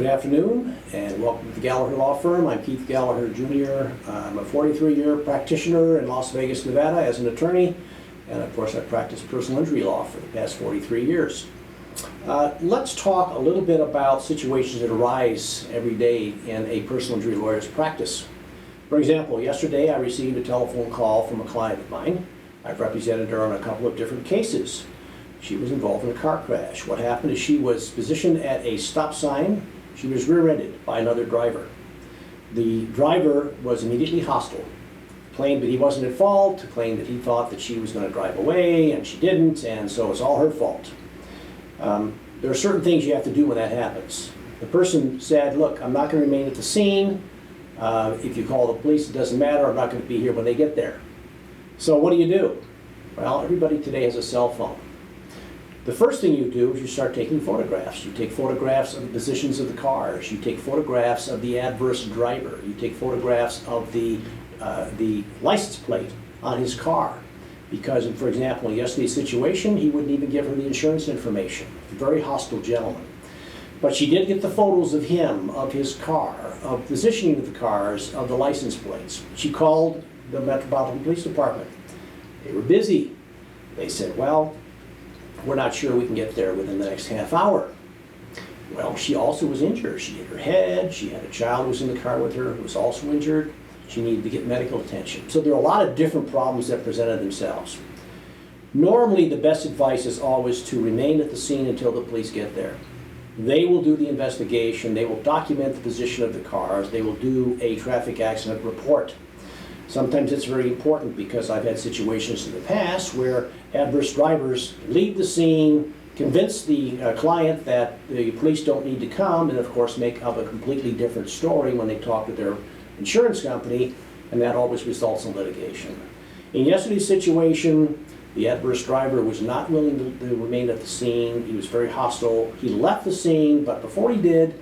Good afternoon and welcome to the Galliher Law Firm. I'm Keith Galliher Jr. I'm a 43-year practitioner in Las Vegas, Nevada as an attorney, and of course I practiced personal injury law for the past 43 years. Let's talk a little bit about situations that arise every day in a personal injury lawyer's practice. For example, yesterday I received a telephone call from a client of mine. I've represented her on a couple of different cases. She was involved in a car crash. What happened is she was positioned at a stop sign. She was rear-ended by another driver. The driver was immediately hostile, claimed that he wasn't at fault, claimed that he thought that she was going to drive away, and she didn't, and so it's all her fault. There are certain things you have to do when that happens. The person said, look, I'm not going to remain at the scene. If you call the police, it doesn't matter. I'm not going to be here when they get there. So what do? Well, everybody today has a cell phone. The first thing you do is you start taking photographs. You take photographs of the positions of the cars. You take photographs of the adverse driver. You take photographs of the license plate on his car. Because, for example, in yesterday's situation, he wouldn't even give her the insurance information. A very hostile gentleman. But she did get the photos of him, of his car, of positioning of the cars, of the license plates. She called the Metropolitan Police Department. They were busy. They said, well, we're not sure we can get there within the next half hour. Well, she also was injured. She hit her head. She had a child who was in the car with her who was also injured. She needed to get medical attention. So there are a lot of different problems that presented themselves. Normally, the best advice is always to remain at the scene until the police get there. They will do the investigation. They will document the position of the cars. They will do a traffic accident report. Sometimes it's very important because I've had situations in the past where adverse drivers leave the scene, convince the client that the police don't need to come, and of course make up a completely different story when they talk to their insurance company, and that always results in litigation. In yesterday's situation, the adverse driver was not willing to remain at the scene. He was very hostile. He left the scene, but before he did,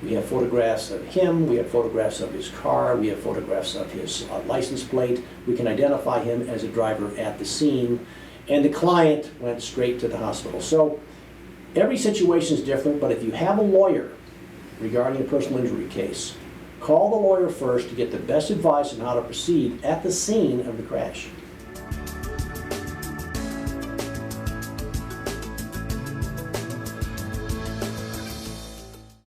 we have photographs of him, we have photographs of his car, we have photographs of his license plate. We can identify him as a driver at the scene, and the client went straight to the hospital. So every situation is different, but if you have a lawyer regarding a personal injury case, call the lawyer first to get the best advice on how to proceed at the scene of the crash.